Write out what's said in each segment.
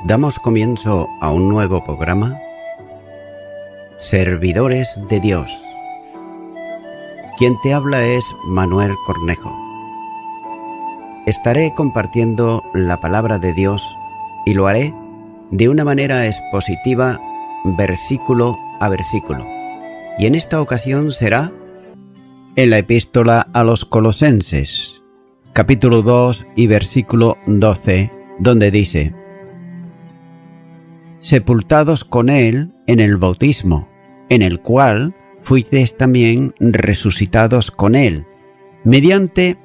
Damos comienzo a un nuevo programa, Servidores de Dios. Quien te habla es Manuel Cornejo. Estaré compartiendo la palabra de Dios y lo haré de una manera expositiva, versículo a versículo. Y en esta ocasión será en la epístola a los Colosenses, capítulo 2 y versículo 12, donde dice: sepultados con él en el bautismo, en el cual fuisteis también resucitados con él, mediante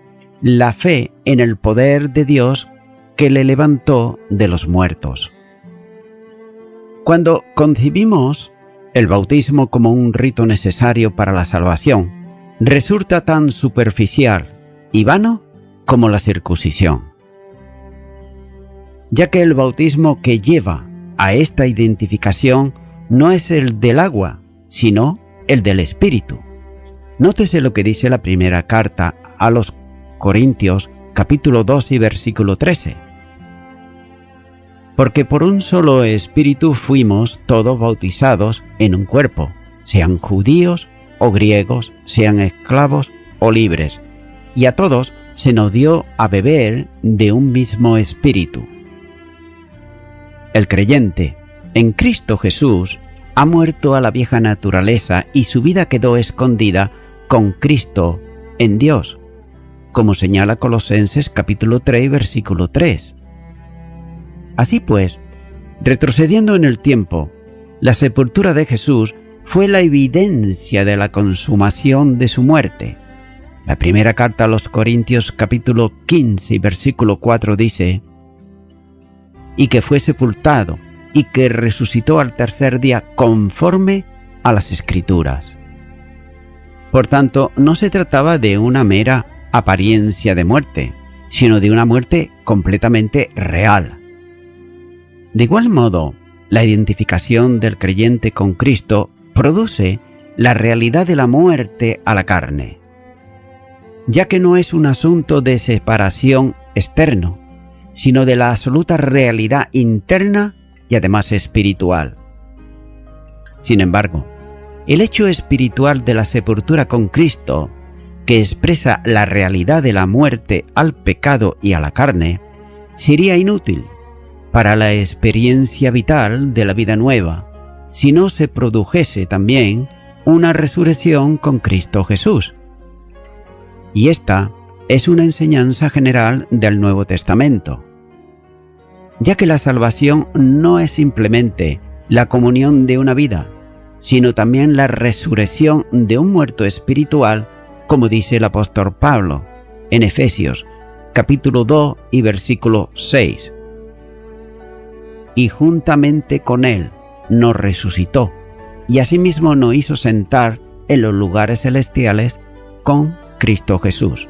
la fe en el poder de Dios que le levantó de los muertos. Cuando concibimos el bautismo como un rito necesario para la salvación, resulta tan superficial y vano como la circuncisión, ya que el bautismo que lleva a esta identificación no es el del agua, sino el del Espíritu. Nótese lo que dice la primera carta a los Corintios, capítulo 2 y versículo 13. Porque por un solo Espíritu fuimos todos bautizados en un cuerpo, sean judíos o griegos, sean esclavos o libres, y a todos se nos dio a beber de un mismo Espíritu. El creyente en Cristo Jesús ha muerto a la vieja naturaleza y su vida quedó escondida con Cristo en Dios, como señala Colosenses capítulo 3, versículo 3. Así pues, retrocediendo en el tiempo, la sepultura de Jesús fue la evidencia de la consumación de su muerte. La primera carta a los Corintios capítulo 15 y versículo 4 dice: y que fue sepultado, y que resucitó al tercer día conforme a las Escrituras. Por tanto, no se trataba de una mera apariencia de muerte, sino de una muerte completamente real. De igual modo, la identificación del creyente con Cristo produce la realidad de la muerte a la carne, ya que no es un asunto de separación externo, sino de la absoluta realidad interna y además espiritual. Sin embargo, el hecho espiritual de la sepultura con Cristo, que expresa la realidad de la muerte al pecado y a la carne, sería inútil para la experiencia vital de la vida nueva, si no se produjese también una resurrección con Cristo Jesús. Y esta es una enseñanza general del Nuevo Testamento, ya que la salvación no es simplemente la comunión de una vida, sino también la resurrección de un muerto espiritual, como dice el apóstol Pablo en Efesios, capítulo 2 y versículo 6. Y juntamente con él nos resucitó, y asimismo nos hizo sentar en los lugares celestiales con Cristo Jesús.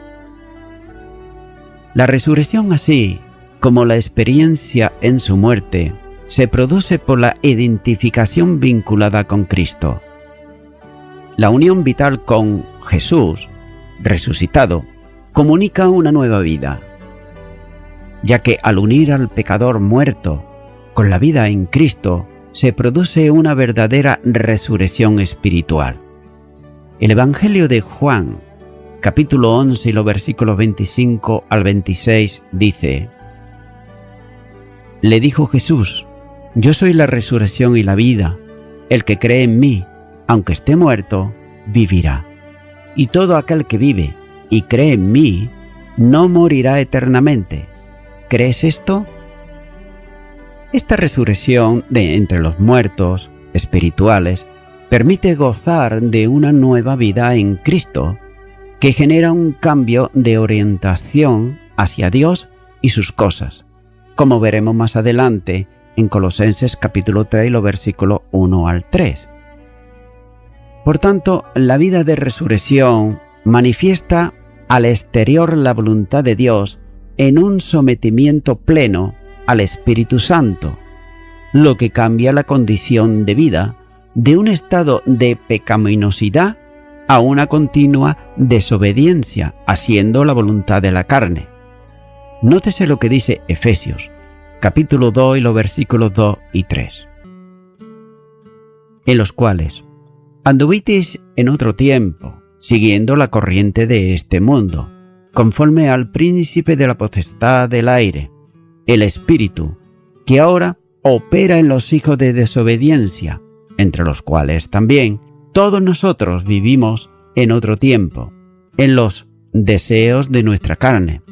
La resurrección, así como la experiencia en su muerte, se produce por la identificación vinculada con Cristo. La unión vital con Jesús, resucitado, comunica una nueva vida, ya que al unir al pecador muerto con la vida en Cristo, se produce una verdadera resurrección espiritual. El Evangelio de Juan, capítulo 11 y los versículos 25 al 26 dice: le dijo Jesús: yo soy la resurrección y la vida. El que cree en mí, aunque esté muerto, vivirá. Y todo aquel que vive y cree en mí, no morirá eternamente. ¿Crees esto? Esta resurrección de entre los muertos espirituales permite gozar de una nueva vida en Cristo, que genera un cambio de orientación hacia Dios y sus cosas, como veremos más adelante en Colosenses capítulo 3, los versículos 1 al 3. Por tanto, la vida de resurrección manifiesta al exterior la voluntad de Dios en un sometimiento pleno al Espíritu Santo, lo que cambia la condición de vida de un estado de pecaminosidad a una continua desobediencia, haciendo la voluntad de la carne. Nótese lo que dice Efesios, capítulo 2 y los versículos 2 y 3. En los cuales anduvisteis en otro tiempo, siguiendo la corriente de este mundo, conforme al príncipe de la potestad del aire, el espíritu, que ahora opera en los hijos de desobediencia, entre los cuales también todos nosotros vivimos en otro tiempo, en los deseos de nuestra carne,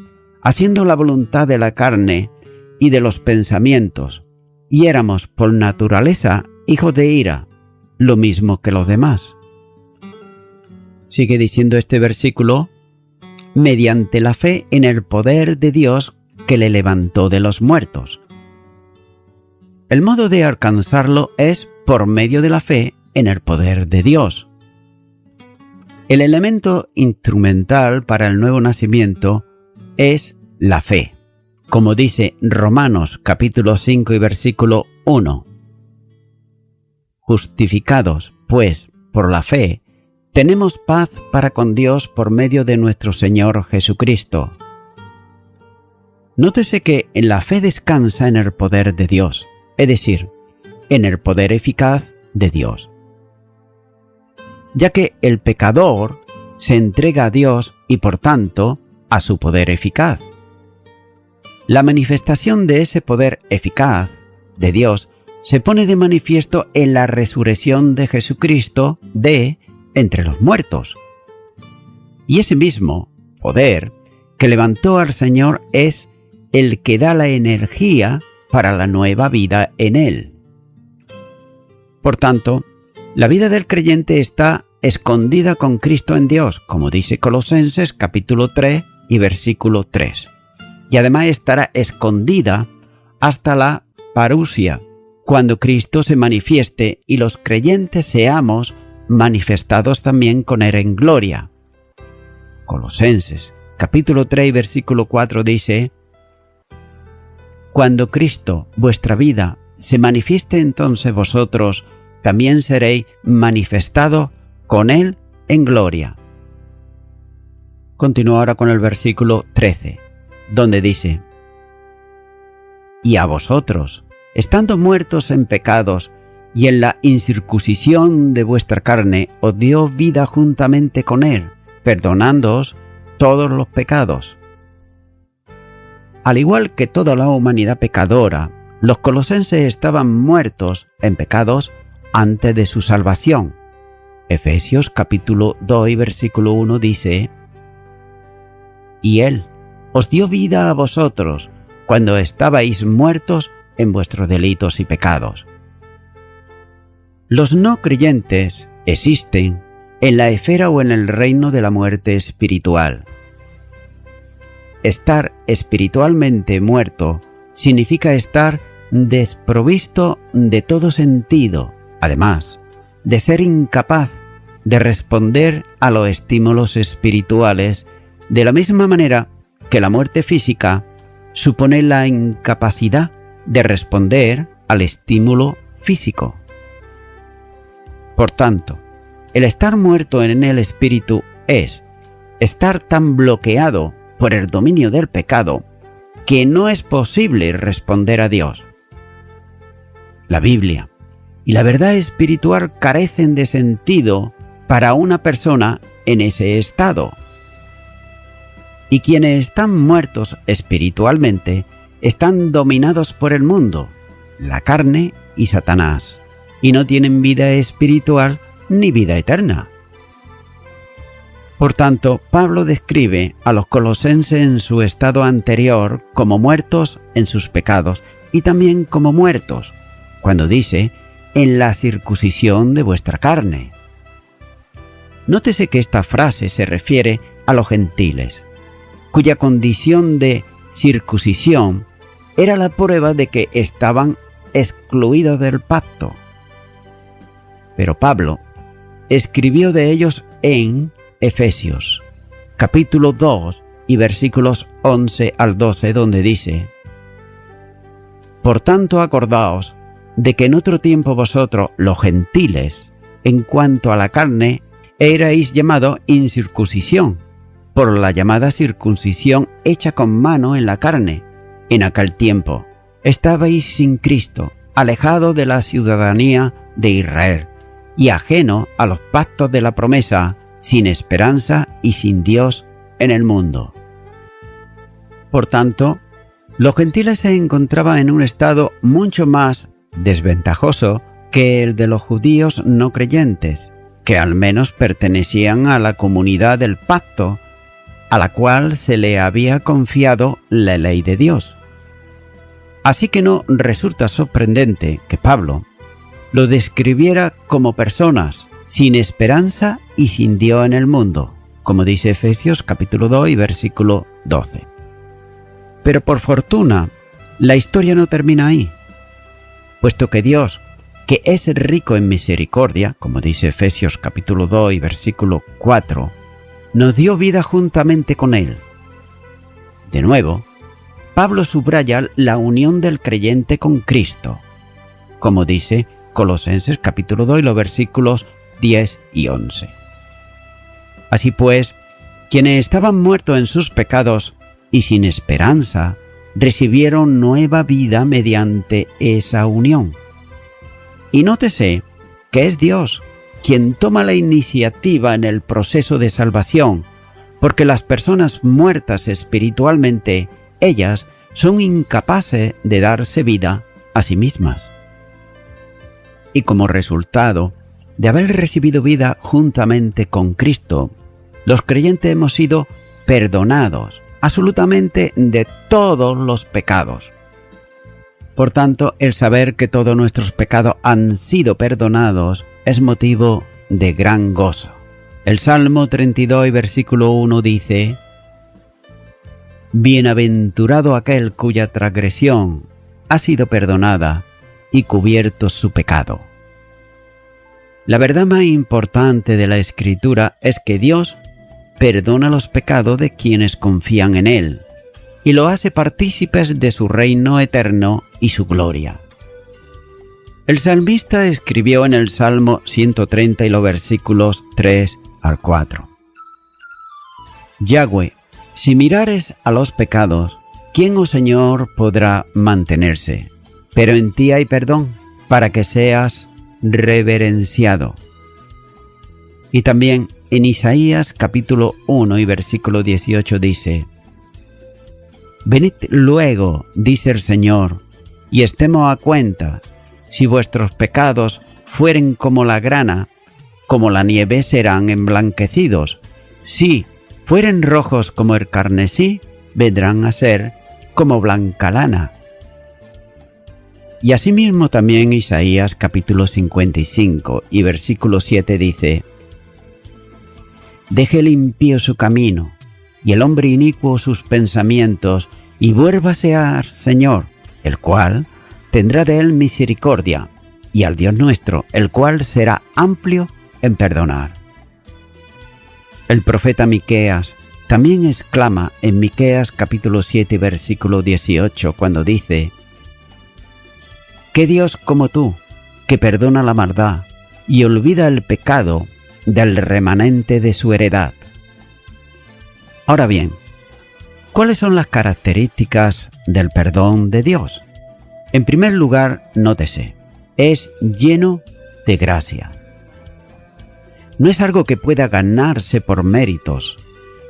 haciendo la voluntad de la carne y de los pensamientos, y éramos por naturaleza hijos de ira, lo mismo que los demás. Sigue diciendo este versículo: mediante la fe en el poder de Dios que le levantó de los muertos. El modo de alcanzarlo es por medio de la fe en el poder de Dios. El elemento instrumental para el nuevo nacimiento es la fe, como dice Romanos capítulo 5 y versículo 1. Justificados, pues, por la fe, tenemos paz para con Dios por medio de nuestro Señor Jesucristo. Nótese que la fe descansa en el poder de Dios, es decir, en el poder eficaz de Dios. Ya que el pecador se entrega a Dios y por tanto a su poder eficaz. La manifestación de ese poder eficaz de Dios se pone de manifiesto en la resurrección de Jesucristo de entre los muertos. Y ese mismo poder que levantó al Señor es el que da la energía para la nueva vida en Él. Por tanto, la vida del creyente está escondida con Cristo en Dios, como dice Colosenses capítulo 3 y versículo 3. Y además estará escondida hasta la parusia, cuando Cristo se manifieste y los creyentes seamos manifestados también con Él en gloria. Colosenses capítulo 3 y versículo 4 dice: cuando Cristo, vuestra vida, se manifieste, entonces vosotros también seréis manifestados con Él en gloria. Continúa ahora con el versículo 13, donde dice: y a vosotros, estando muertos en pecados y en la incircuncisión de vuestra carne, os dio vida juntamente con Él, perdonándoos todos los pecados. Al igual que toda la humanidad pecadora, los colosenses estaban muertos en pecados antes de su salvación. Efesios capítulo 2 y versículo 1 dice: y Él os dio vida a vosotros cuando estabais muertos en vuestros delitos y pecados. Los no creyentes existen en la esfera o en el reino de la muerte espiritual. Estar espiritualmente muerto significa estar desprovisto de todo sentido, además de ser incapaz de responder a los estímulos espirituales de la misma manera que la muerte física supone la incapacidad de responder al estímulo físico. Por tanto, el estar muerto en el espíritu es estar tan bloqueado por el dominio del pecado que no es posible responder a Dios. La Biblia y la verdad espiritual carecen de sentido para una persona en ese estado. Y quienes están muertos espiritualmente están dominados por el mundo, la carne y Satanás, y no tienen vida espiritual ni vida eterna. Por tanto, Pablo describe a los colosenses en su estado anterior como muertos en sus pecados y también como muertos, cuando dice, en la circuncisión de vuestra carne. Nótese que esta frase se refiere a los gentiles, cuya condición de circuncisión era la prueba de que estaban excluidos del pacto. Pero Pablo escribió de ellos en Efesios, capítulo 2 y versículos 11 al 12, donde dice: Por tanto, acordaos de que en otro tiempo vosotros, los gentiles, en cuanto a la carne, erais llamados incircuncisión, por la llamada circuncisión hecha con mano en la carne. En aquel tiempo estabais sin Cristo, alejados de la ciudadanía de Israel, y ajeno a los pactos de la promesa, sin esperanza y sin Dios en el mundo. Por tanto, los gentiles se encontraban en un estado mucho más desventajoso que el de los judíos no creyentes, que al menos pertenecían a la comunidad del pacto, a la cual se le había confiado la ley de Dios. Así que no resulta sorprendente que Pablo lo describiera como personas sin esperanza y sin Dios en el mundo, como dice Efesios capítulo 2 y versículo 12. Pero por fortuna, la historia no termina ahí, puesto que Dios, que es rico en misericordia, como dice Efesios capítulo 2 y versículo 4, nos dio vida juntamente con Él. De nuevo, Pablo subraya la unión del creyente con Cristo, como dice Colosenses capítulo 2 y los versículos 10 y 11. Así pues, quienes estaban muertos en sus pecados y sin esperanza, recibieron nueva vida mediante esa unión. Y nótese que es Dios quien toma la iniciativa en el proceso de salvación, porque las personas muertas espiritualmente, ellas son incapaces de darse vida a sí mismas. Y como resultado de haber recibido vida juntamente con Cristo, los creyentes hemos sido perdonados absolutamente de todos los pecados. Por tanto, el saber que todos nuestros pecados han sido perdonados es motivo de gran gozo. El Salmo 32 y versículo 1 dice: Bienaventurado aquel cuya transgresión ha sido perdonada y cubierto su pecado. La verdad más importante de la Escritura es que Dios perdona los pecados de quienes confían en Él y lo hace partícipes de su reino eterno y su gloria. El salmista escribió en el Salmo 130 y los versículos 3 al 4: Yahweh, si mirares a los pecados, ¿quién, oh Señor, podrá mantenerse? Pero en ti hay perdón, para que seas reverenciado. Y también en Isaías capítulo 1 y versículo 18 dice: Venid luego, dice el Señor, y estemos a cuenta. Si vuestros pecados fueren como la grana, como la nieve serán emblanquecidos. Si fueren rojos como el carmesí, vendrán a ser como blanca lana. Y asimismo también Isaías capítulo 55 y versículo 7 dice: Deje el impío su camino, y el hombre inicuo sus pensamientos, y vuélvase al Señor, el cual tendrá de él misericordia, y al Dios nuestro, el cual será amplio en perdonar. El profeta Miqueas también exclama en Miqueas capítulo 7 versículo 18 cuando dice: ¿Qué Dios como tú, que perdona la maldad y olvida el pecado del remanente de su heredad? Ahora bien, ¿cuáles son las características del perdón de Dios? En primer lugar, nótese, es lleno de gracia. No es algo que pueda ganarse por méritos,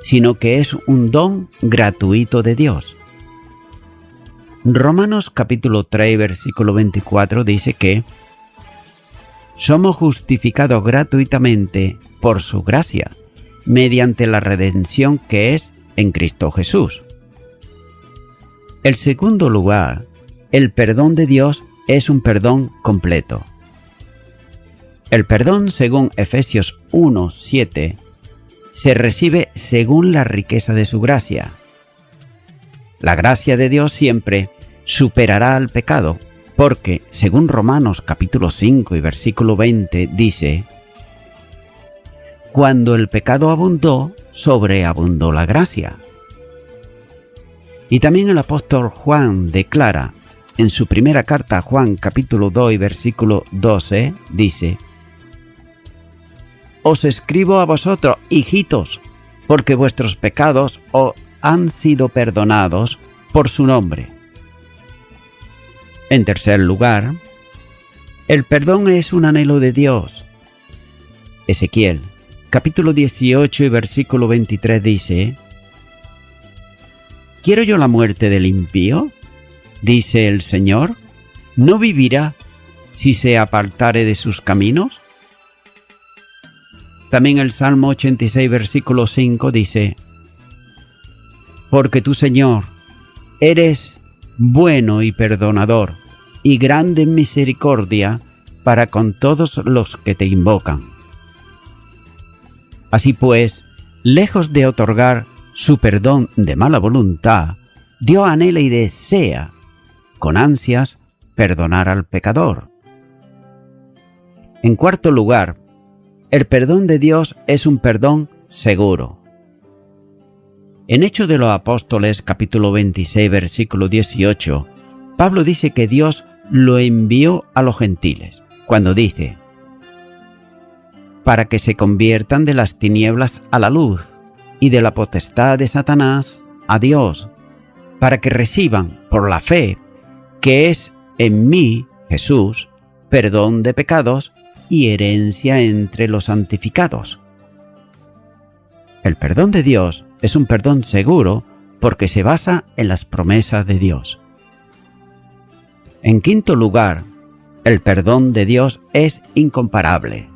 sino que es un don gratuito de Dios. Romanos capítulo 3, versículo 24 dice que somos justificados gratuitamente por su gracia, mediante la redención que es en Cristo Jesús. En segundo lugar, el perdón de Dios es un perdón completo. El perdón, según Efesios 1:7, se recibe según la riqueza de su gracia. La gracia de Dios siempre superará al pecado, porque, según Romanos capítulo 5 y versículo 20, dice: Cuando el pecado abundó, sobreabundó la gracia. Y también el apóstol Juan declara en su primera carta a Juan, capítulo 2 y versículo 12, dice: Os escribo a vosotros, hijitos, porque vuestros pecados os han sido perdonados por su nombre. En tercer lugar, el perdón es un anhelo de Dios. Ezequiel, capítulo 18 y versículo 23 dice: ¿Quiero yo la muerte del impío? Dice el Señor, ¿no vivirá si se apartare de sus caminos? También el Salmo 86, versículo 5 dice: Porque tú, Señor, eres bueno y perdonador, y grande en misericordia para con todos los que te invocan. Así pues, lejos de otorgar su perdón de mala voluntad, Dios anhela y desea, con ansias, perdonar al pecador. En cuarto lugar, el perdón de Dios es un perdón seguro. En Hechos de los Apóstoles, capítulo 26, versículo 18, Pablo dice que Dios lo envió a los gentiles, cuando dice: para que se conviertan de las tinieblas a la luz, y de la potestad de Satanás a Dios, para que reciban por la fe, que es en mí, Jesús, perdón de pecados y herencia entre los santificados. El perdón de Dios es un perdón seguro porque se basa en las promesas de Dios. En quinto lugar, el perdón de Dios es incomparable.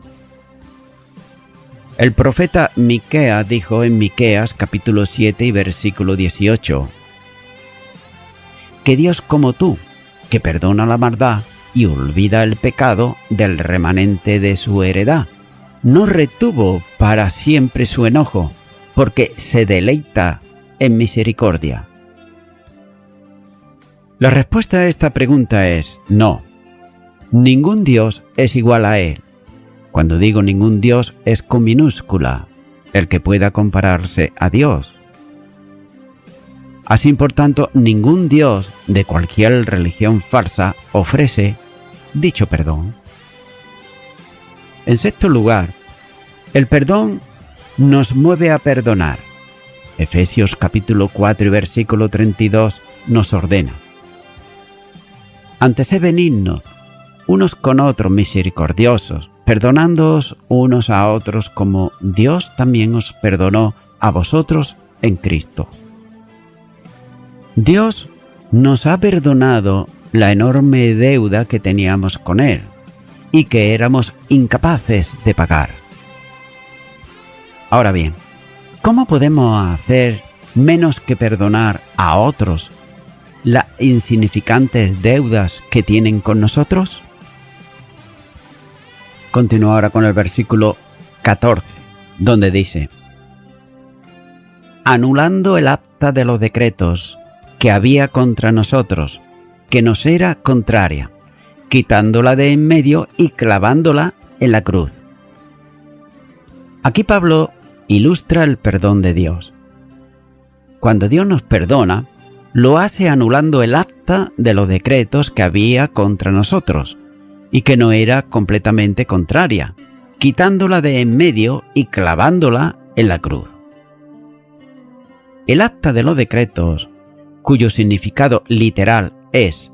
El profeta Miqueas dijo en Miqueas capítulo 7 y versículo 18: que Dios como tú, que perdona la maldad y olvida el pecado del remanente de su heredad, no retuvo para siempre su enojo, porque se deleita en misericordia. La respuesta a esta pregunta es no. Ningún Dios es igual a Él. Cuando digo ningún Dios es con minúscula, el que pueda compararse a Dios. Así, por tanto, ningún Dios de cualquier religión falsa ofrece dicho perdón. En sexto lugar, el perdón nos mueve a perdonar. Efesios capítulo 4 y versículo 32 nos ordena: antes sed benignos unos con otros misericordiosos, perdonándoos unos a otros como Dios también os perdonó a vosotros en Cristo. Dios nos ha perdonado la enorme deuda que teníamos con Él y que éramos incapaces de pagar. Ahora bien, ¿cómo podemos hacer menos que perdonar a otros las insignificantes deudas que tienen con nosotros? Continúa ahora con el versículo 14, donde dice: anulando el acta de los decretos que había contra nosotros, que nos era contraria, quitándola de en medio y clavándola en la cruz. Aquí Pablo ilustra el perdón de Dios. Cuando Dios nos perdona, lo hace anulando el acta de los decretos que había contra nosotros, y que no era completamente contraria, quitándola de en medio y clavándola en la cruz. El acta de los decretos, cuyo significado literal es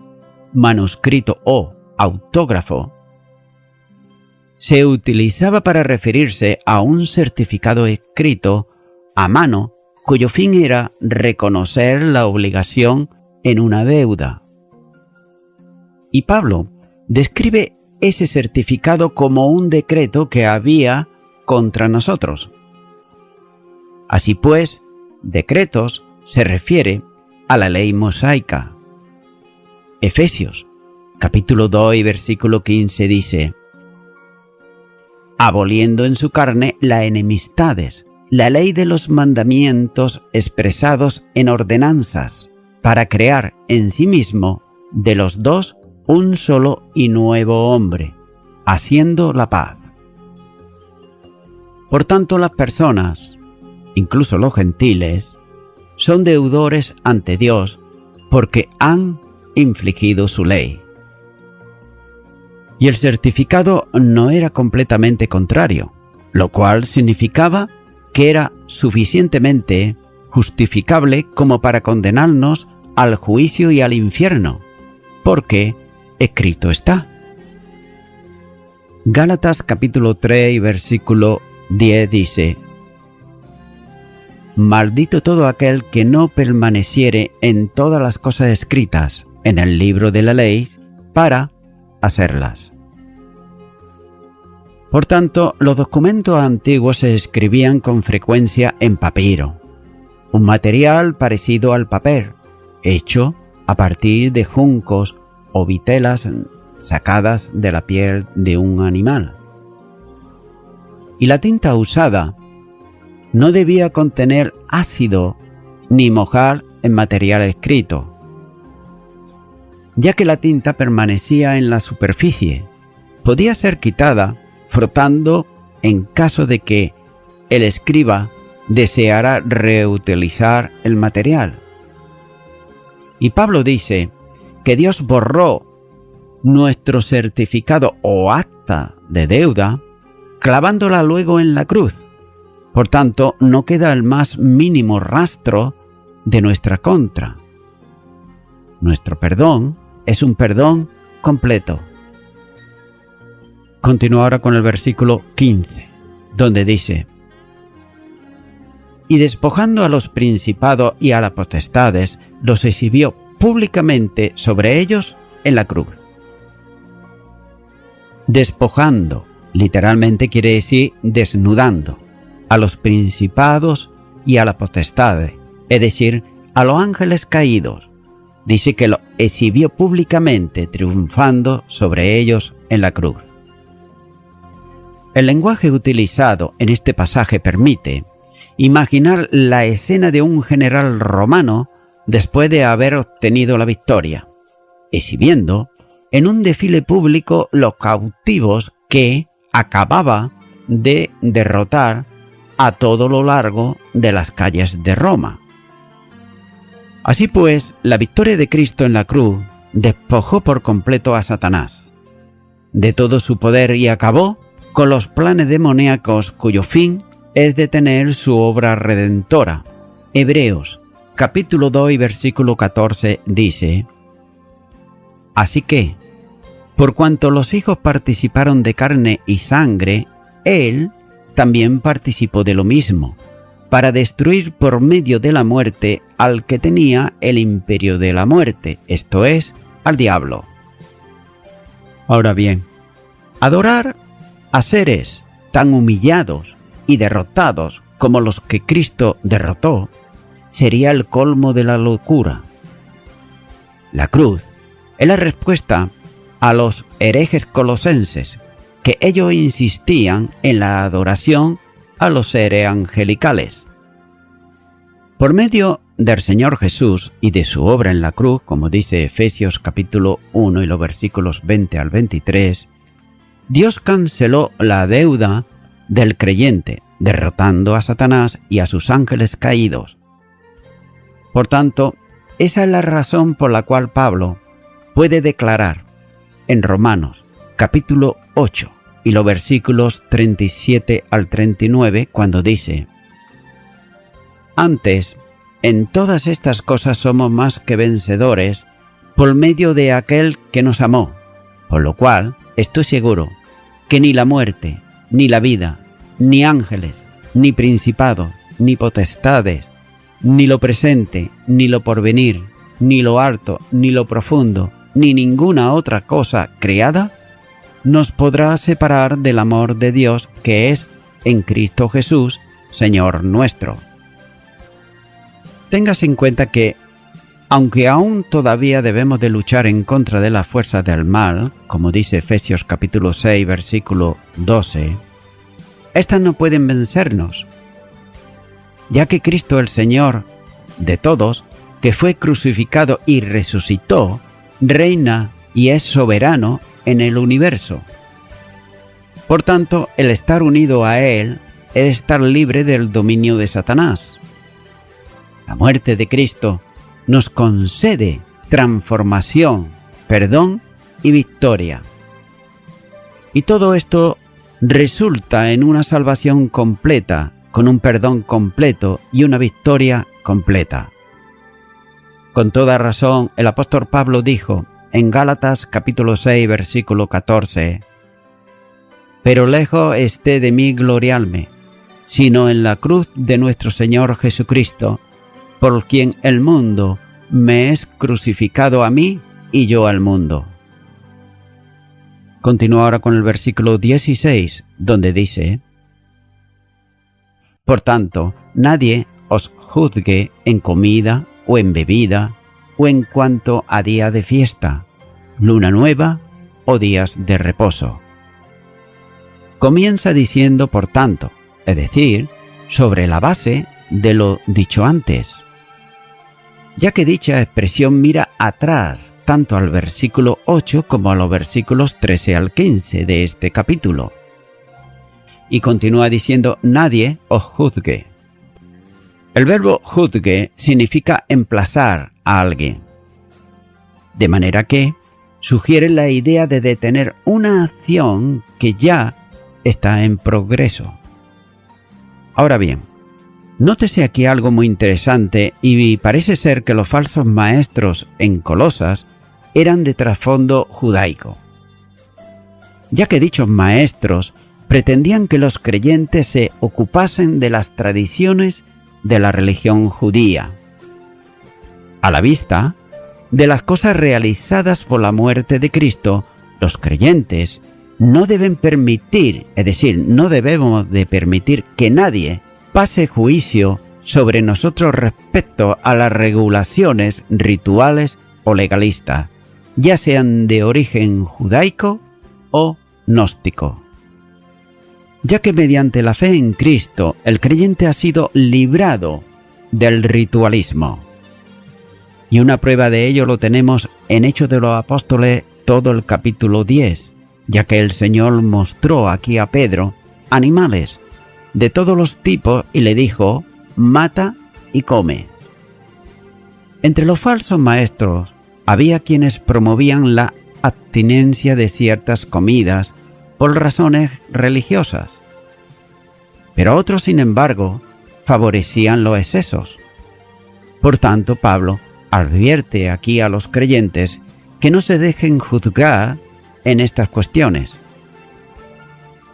manuscrito o autógrafo, se utilizaba para referirse a un certificado escrito a mano cuyo fin era reconocer la obligación en una deuda. Y Pablo describe ese certificado como un decreto que había contra nosotros. Así pues, decretos se refiere a la ley mosaica. Efesios, capítulo 2 y versículo 15 dice: aboliendo en su carne las enemistades, la ley de los mandamientos expresados en ordenanzas, para crear en sí mismo de los dos un solo y nuevo hombre, haciendo la paz. Por tanto, las personas, incluso los gentiles, son deudores ante Dios porque han infligido su ley. Y el certificado no era completamente contrario, lo cual significaba que era suficientemente justificable como para condenarnos al juicio y al infierno, porque escrito está. Gálatas capítulo 3 y versículo 10 dice: Maldito todo aquel que no permaneciere en todas las cosas escritas en el libro de la ley para hacerlas. Por tanto, los documentos antiguos se escribían con frecuencia en papiro, un material parecido al papel, hecho a partir de juncos o vitelas sacadas de la piel de un animal. Y la tinta usada no debía contener ácido ni mojar en material escrito, ya que la tinta permanecía en la superficie. Podía ser quitada frotando en caso de que el escriba deseara reutilizar el material. Y Pablo dice que Dios borró nuestro certificado o acta de deuda clavándola luego en la cruz. Por tanto, no queda el más mínimo rastro de nuestra contra. Nuestro perdón es un perdón completo. Continúa ahora con el versículo 15, donde dice: Y despojando a los principados y a las potestades, los exhibió públicamente sobre ellos en la cruz. Despojando, literalmente quiere decir desnudando, a los principados y a las potestades, es decir, a los ángeles caídos. Dice que lo exhibió públicamente, triunfando sobre ellos en la cruz. El lenguaje utilizado en este pasaje permite imaginar la escena de un general romano después de haber obtenido la victoria, exhibiendo en un desfile público los cautivos que acababa de derrotar a todo lo largo de las calles de Roma. Así pues, la victoria de Cristo en la cruz despojó por completo a Satanás de todo su poder y acabó con los planes demoníacos cuyo fin es detener su obra redentora. Hebreos capítulo 2 y versículo 14 dice: Así que, por cuanto los hijos participaron de carne y sangre, él también participó de lo mismo, para destruir por medio de la muerte al que tenía el imperio de la muerte, esto es, al diablo. Ahora bien, adorar a seres tan humillados y derrotados como los que Cristo derrotó sería el colmo de la locura. La cruz es la respuesta a los herejes colosenses, que ellos insistían en la adoración a los seres angelicales. Por medio del Señor Jesús y de su obra en la cruz, como dice Efesios capítulo 1 y los versículos 20 al 23, Dios canceló la deuda del creyente, derrotando a Satanás y a sus ángeles caídos. Por tanto, esa es la razón por la cual Pablo puede declarar en Romanos capítulo 8 y los versículos 37 al 39 cuando dice: Antes, en todas estas cosas somos más que vencedores por medio de aquel que nos amó, por lo cual estoy seguro que ni la muerte, ni la vida, ni ángeles, ni principados, ni potestades, ni lo presente, ni lo porvenir, ni lo alto, ni lo profundo, ni ninguna otra cosa creada, nos podrá separar del amor de Dios que es en Cristo Jesús, Señor nuestro. Tengas en cuenta que, aunque aún todavía debemos de luchar en contra de las fuerzas del mal, como dice Efesios capítulo 6, versículo 12, estas no pueden vencernos, ya que Cristo el Señor de todos, que fue crucificado y resucitó, reina y es soberano en el universo. Por tanto, el estar unido a Él es estar libre del dominio de Satanás. La muerte de Cristo nos concede transformación, perdón y victoria. Y todo esto resulta en una salvación completa, con un perdón completo y una victoria completa. Con toda razón, el apóstol Pablo dijo en Gálatas capítulo 6, versículo 14: «Pero lejos esté de mí gloriarme, sino en la cruz de nuestro Señor Jesucristo, por quien el mundo me es crucificado a mí y yo al mundo». Continúa ahora con el versículo 16, donde dice: «Por tanto, nadie os juzgue en comida o en bebida, o en cuanto a día de fiesta, luna nueva o días de reposo». Comienza diciendo por tanto, es decir, sobre la base de lo dicho antes, ya que dicha expresión mira atrás tanto al versículo 8 como a los versículos 13 al 15 de este capítulo. Y continúa diciendo: «Nadie os juzgue». El verbo juzgue significa emplazar a alguien, de manera que sugiere la idea de detener una acción que ya está en progreso. Ahora bien, nótese aquí algo muy interesante, y parece ser que los falsos maestros en Colosas eran de trasfondo judaico, ya que dichos maestros pretendían que los creyentes se ocupasen de las tradiciones de la religión judía, a la vista de las cosas realizadas por la muerte de Cristo. Los creyentes no deben permitir, es decir, no debemos de permitir que nadie pase juicio sobre nosotros respecto a las regulaciones rituales o legalistas, ya sean de origen judaico o gnóstico. Ya que mediante la fe en Cristo el creyente ha sido librado del ritualismo. Y una prueba de ello lo tenemos en Hechos de los Apóstoles, todo el capítulo 10, ya que el Señor mostró aquí a Pedro animales de todos los tipos y le dijo: «Mata y come». Entre los falsos maestros había quienes promovían la abstinencia de ciertas comidas por razones religiosas, pero otros, sin embargo, favorecían los excesos. Por tanto, Pablo advierte aquí a los creyentes que no se dejen juzgar en estas cuestiones.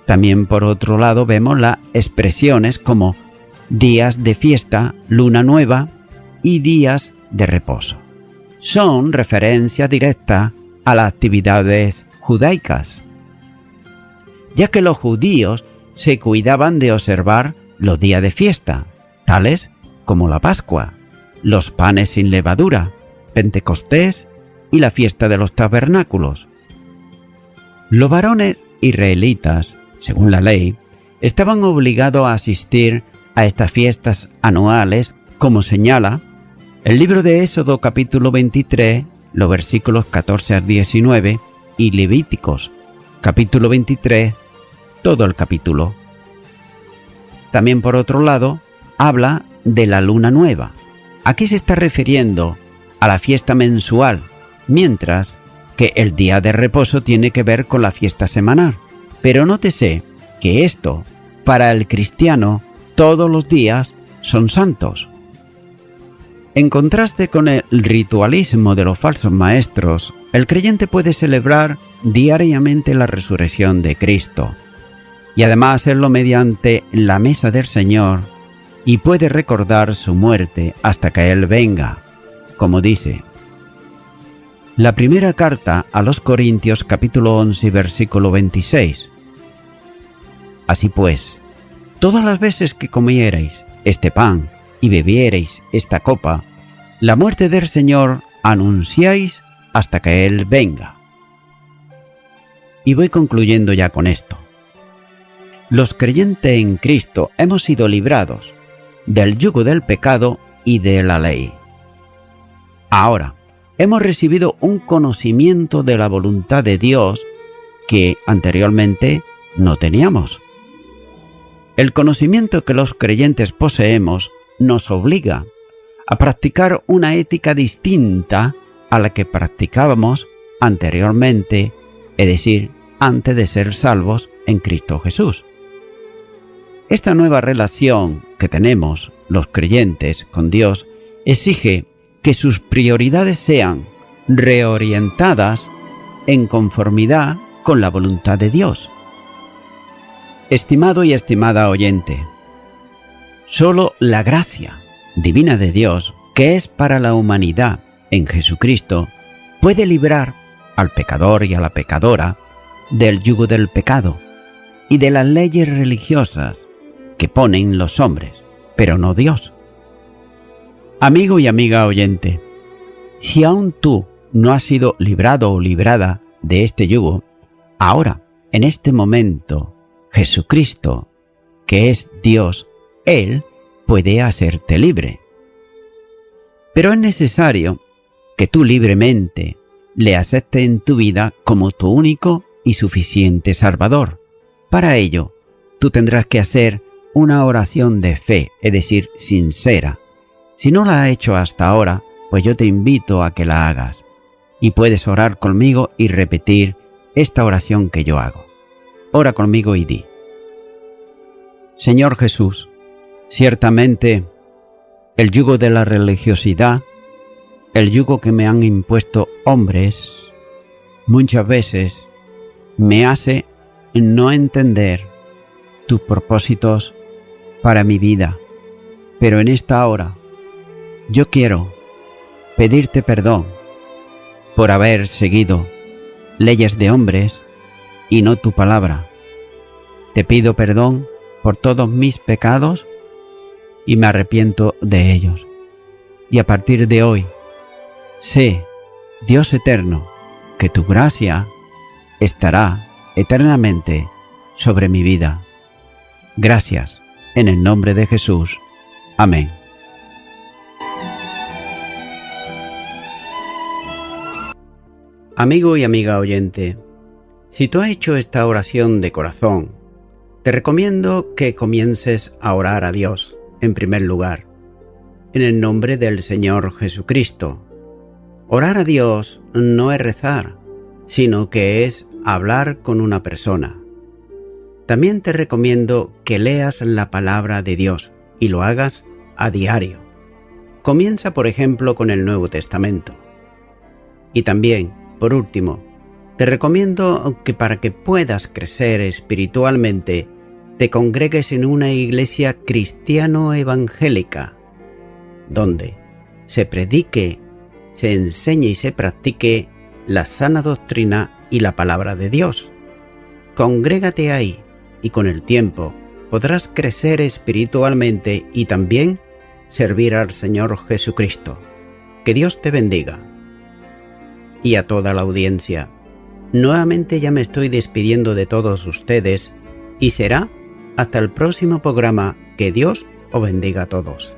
También, por otro lado, vemos las expresiones como días de fiesta, luna nueva y días de reposo. Son referencia directa a las actividades judaicas, ya que los judíos se cuidaban de observar los días de fiesta, tales como la Pascua, los panes sin levadura, Pentecostés y la fiesta de los tabernáculos. Los varones israelitas, según la ley, estaban obligados a asistir a estas fiestas anuales, como señala el libro de Éxodo capítulo 23, los versículos 14 al 19, y Levíticos capítulo 23, todo el capítulo. También, por otro lado, habla de la luna nueva. Aquí se está refiriendo a la fiesta mensual, mientras que el día de reposo tiene que ver con la fiesta semanal. Pero nótese que esto, para el cristiano, todos los días son santos. En contraste con el ritualismo de los falsos maestros, el creyente puede celebrar diariamente la resurrección de Cristo, y además hacerlo mediante la mesa del Señor, y puede recordar su muerte hasta que Él venga, como dice la primera carta a los Corintios capítulo 11 versículo 26. «Así pues, todas las veces que comiereis este pan y bebiereis esta copa, la muerte del Señor anunciáis hasta que Él venga». Y voy concluyendo ya con esto. Los creyentes en Cristo hemos sido librados del yugo del pecado y de la ley. Ahora, hemos recibido un conocimiento de la voluntad de Dios que anteriormente no teníamos. El conocimiento que los creyentes poseemos nos obliga a practicar una ética distinta a la que practicábamos anteriormente, es decir, antes de ser salvos en Cristo Jesús. Esta nueva relación que tenemos los creyentes con Dios exige que sus prioridades sean reorientadas en conformidad con la voluntad de Dios. Estimado y estimada oyente, solo la gracia divina de Dios, que es para la humanidad en Jesucristo, puede librar al pecador y a la pecadora del yugo del pecado y de las leyes religiosas que ponen los hombres, pero no Dios. Amigo y amiga oyente, si aún tú no has sido librado o librada de este yugo, ahora, en este momento, Jesucristo, que es Dios, Él puede hacerte libre. Pero es necesario que tú libremente le aceptes en tu vida como tu único y suficiente Salvador. Para ello, tú tendrás que hacer una oración de fe, es decir, sincera. Si no la has hecho hasta ahora, pues yo te invito a que la hagas. Y puedes orar conmigo y repetir esta oración que yo hago. Ora conmigo y di: Señor Jesús, ciertamente el yugo de la religiosidad, el yugo que me han impuesto hombres, muchas veces me hace no entender tus propósitos para mi vida. Pero en esta hora yo quiero pedirte perdón por haber seguido leyes de hombres y no tu palabra. Te pido perdón por todos mis pecados y me arrepiento de ellos. Y a partir de hoy, sé, Dios eterno, que tu gracia estará eternamente sobre mi vida. Gracias, en el nombre de Jesús. Amén. Amigo y amiga oyente, si tú has hecho esta oración de corazón, te recomiendo que comiences a orar a Dios, en primer lugar, en el nombre del Señor Jesucristo. Orar a Dios no es rezar, sino que es hablar con una persona. También te recomiendo que leas la palabra de Dios y lo hagas a diario. Comienza, por ejemplo, con el Nuevo Testamento. Y también, por último, te recomiendo que para que puedas crecer espiritualmente, te congregues en una iglesia cristiano-evangélica, donde se predique, se enseñe y se practique la sana doctrina y la palabra de Dios. Congrégate ahí y con el tiempo podrás crecer espiritualmente y también servir al Señor Jesucristo. Que Dios te bendiga. Y a toda la audiencia, nuevamente ya me estoy despidiendo de todos ustedes y será hasta el próximo programa. Que Dios os bendiga a todos.